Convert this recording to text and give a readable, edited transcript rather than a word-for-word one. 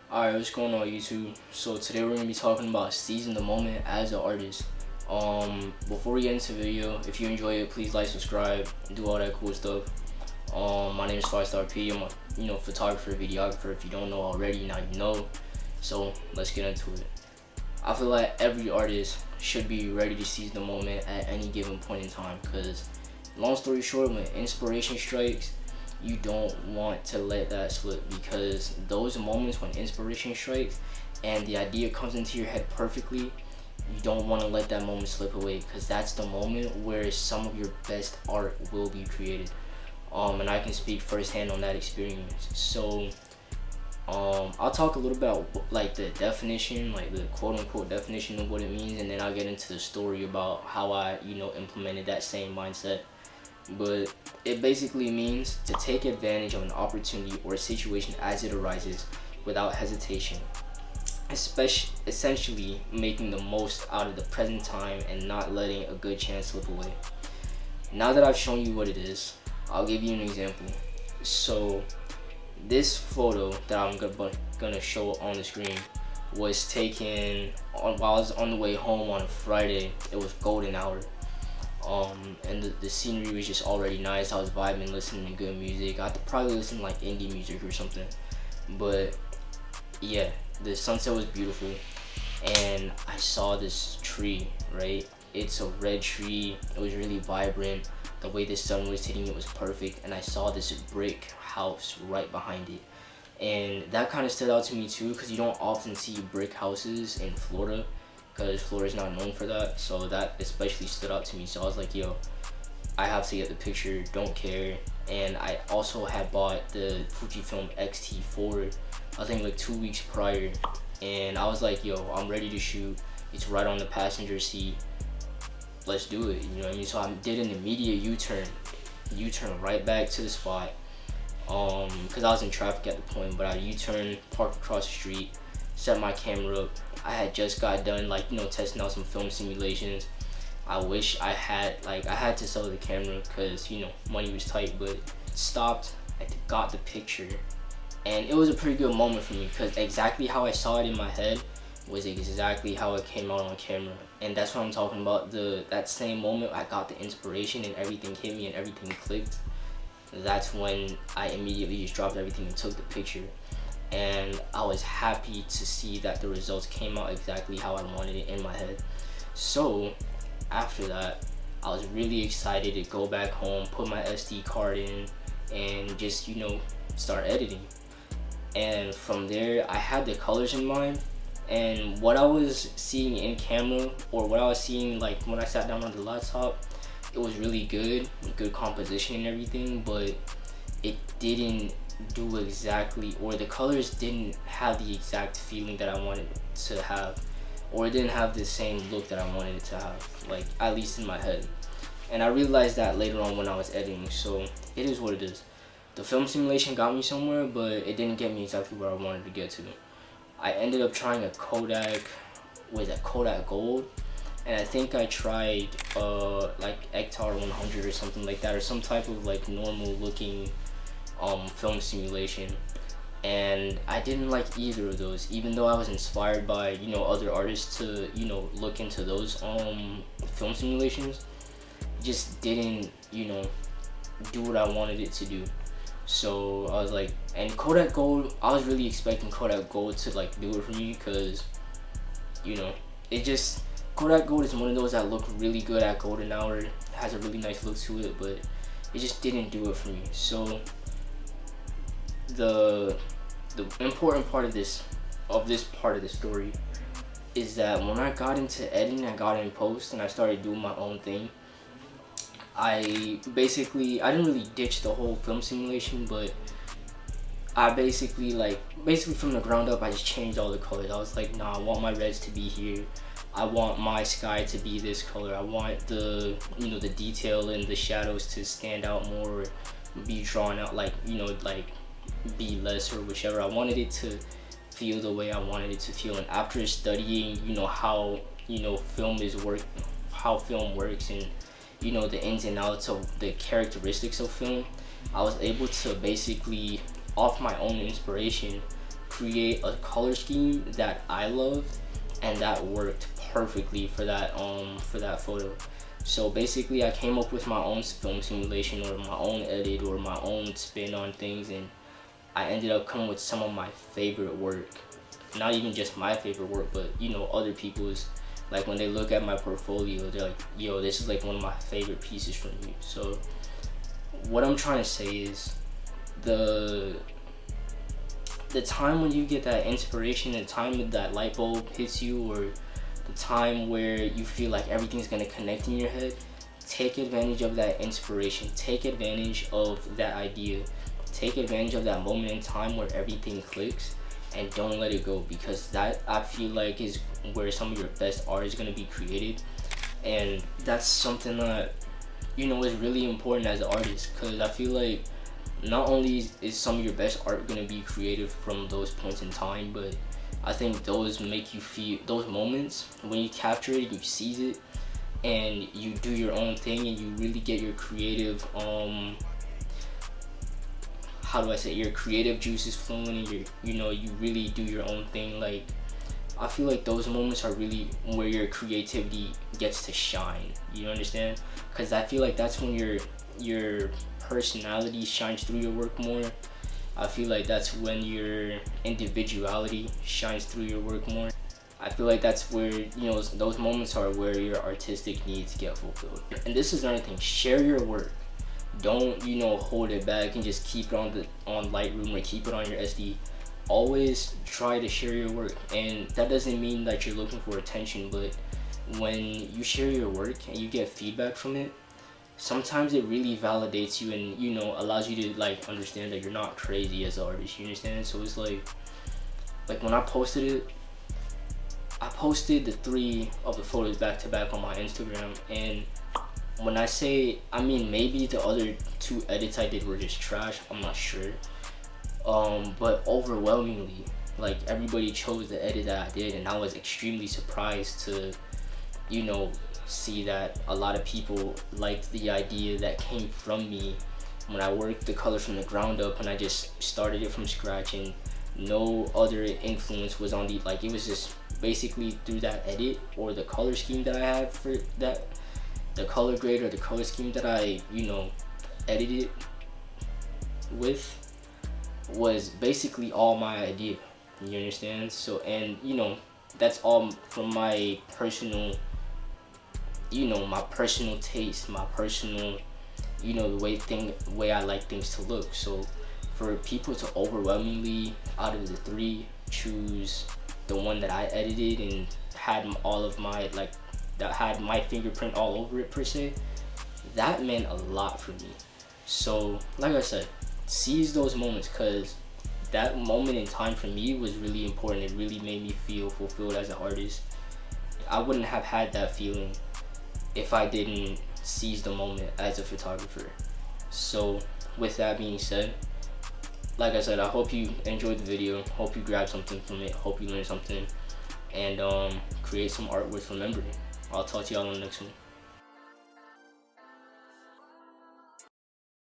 Alright, what's going on YouTube? So today we're gonna be talking about seizing the moment as an artist. Before we get into the video, if you enjoy it, please like, subscribe, do all that cool stuff. My name is P. I'm a photographer, videographer. If you don't know already, now you know. So let's get into it. I feel like every artist should be ready to seize the moment at any given point in time, because long story short, when inspiration strikes, you don't want to let that slip, because those moments when inspiration strikes and the idea comes into your head perfectly, you don't want to let that moment slip away, because that's the moment where some of your best art will be created. And I can speak firsthand on that experience. So I'll talk a little about like the definition, like the quote-unquote definition of what it means, and then I'll get into the story about how I implemented that same mindset. But it basically means to take advantage of an opportunity or a situation as it arises without hesitation, essentially making the most out of the present time and not letting a good chance slip away. Now that I've shown you what it is, I'll give you an example. So this photo that I'm gonna show on the screen was taken while I was on the way home on a Friday. It was golden hour. And the scenery was just already nice. I was vibing, listening to good music. I had to probably listen to like indie music or something. But yeah, the sunset was beautiful. And I saw this tree, right? It's a red tree. It was really vibrant. The way the sun was hitting it was perfect. And I saw this brick house right behind it. And that kind of stood out to me too, because you don't often see brick houses in Florida, because Florida's not known for that. So that especially stood out to me. So I was like, yo, I have to get the picture, don't care. And I also had bought the Fujifilm X-T4, I think like 2 weeks prior. And I was like, yo, I'm ready to shoot. It's right on the passenger seat. Let's do it, you know what I mean? So I did an immediate U-turn right back to the spot. Because I was in traffic at the point, but I U-turned, parked across the street, set my camera up. I had just got done testing out some film simulations. I wish I had to sell the camera, because money was tight, but stopped. I got the picture, and it was a pretty good moment for me, because exactly how I saw it in my head was exactly how it came out on camera. And that's what I'm talking about. That same moment I got the inspiration and everything hit me and everything clicked. That's when I immediately just dropped everything and took the picture. And I was happy to see that the results came out exactly how I wanted it in my head. So after that, I was really excited to go back home, put my SD card in, and just start editing. And from there, I had the colors in mind, and what I was seeing in camera, or what I was seeing like when I sat down on the laptop, it was really good composition and everything, but it didn't do exactly, or the colors didn't have the exact feeling that I wanted to have, or it didn't have the same look that I wanted it to have, like at least in my head. And I realized that later on when I was editing. So it is what it is. The film simulation got me somewhere, but it didn't get me exactly where I wanted to get to. I ended up trying a Kodak Gold, and I think I tried like Ektar 100 or something like that, or some type of like normal looking film simulation, and I didn't like either of those, even though I was inspired by other artists to look into those film simulations. It just didn't do what I wanted it to do. So I was like, and Kodak Gold, I was really expecting Kodak Gold to like do it for me, because it just, Kodak Gold is one of those that look really good at golden hour. It has a really nice look to it, but it just didn't do it for me. So the important part of this part of the story is that when I got into editing, I got in post and I started doing my own thing. I didn't really ditch the whole film simulation, but I basically from the ground up, I just changed all the colors. I was like, nah, I want my reds to be here. I want my sky to be this color. I want the the detail and the shadows to stand out more, be drawn out, like be less or whichever. I wanted it to feel the way I wanted it to feel. And after studying how how film works, and the ins and outs of the characteristics of film, I was able to basically, off my own inspiration, create a color scheme that I loved, and that worked perfectly for that photo. So basically, I came up with my own film simulation, or my own edit, or my own spin on things, and I ended up coming with some of my favorite work. Not even just my favorite work, but you know, other people's. Like when they look at my portfolio, they're like, yo, this is like one of my favorite pieces from you. So what I'm trying to say is, the time when you get that inspiration, the time that light bulb hits you, or the time where you feel like everything's gonna connect in your head, take advantage of that inspiration, take advantage of that idea, take advantage of that moment in time where everything clicks, and don't let it go, because that, I feel like, is where some of your best art is going to be created. And that's something that, you know, is really important as an artist, because I feel like not only is some of your best art going to be created from those points in time, but I think those make you feel, those moments when you capture it, you seize it, and you do your own thing, and you really get your creative how do I say, your creative juices flowing, and you really do your own thing. Like, I feel like those moments are really where your creativity gets to shine. You understand? Because I feel like that's when your personality shines through your work more. I feel like that's when your individuality shines through your work more. I feel like that's where, you know, those moments are where your artistic needs get fulfilled. And this is another thing: share your work. Don't, you know, hold it back and just keep it on Lightroom, or keep it on your SD. Always try to share your work, and that doesn't mean that you're looking for attention, but when you share your work and you get feedback from it, sometimes it really validates you, and, you know, allows you to like understand that you're not crazy as an artist. You understand? So it's like when I posted it, I posted the 3 of the photos back to back on my Instagram, and when I say, I mean, maybe the other 2 edits I did were just trash, I'm not sure. But overwhelmingly, like, everybody chose the edit that I did, and I was extremely surprised to, you know, see that a lot of people liked the idea that came from me when I worked the color from the ground up, and I just started it from scratch, and no other influence was on like, it was just basically through that edit, or the color scheme that I had for that, the color grade or the color scheme that I, you know, edited with, was basically all my idea. You understand? So, and, you know, that's all from my personal, you know, my personal taste, my personal, you know, the way I like things to look. So for people to overwhelmingly, out of the 3, choose the one that I edited and had all of my, like, that had my fingerprint all over it per se, that meant a lot for me. So like I said, seize those moments, because that moment in time for me was really important. It really made me feel fulfilled as an artist. I wouldn't have had that feeling if I didn't seize the moment as a photographer. So with that being said, like I said, I hope you enjoyed the video, hope you grabbed something from it, hope you learned something, and create some art worth remembering. I'll talk to y'all on the next one.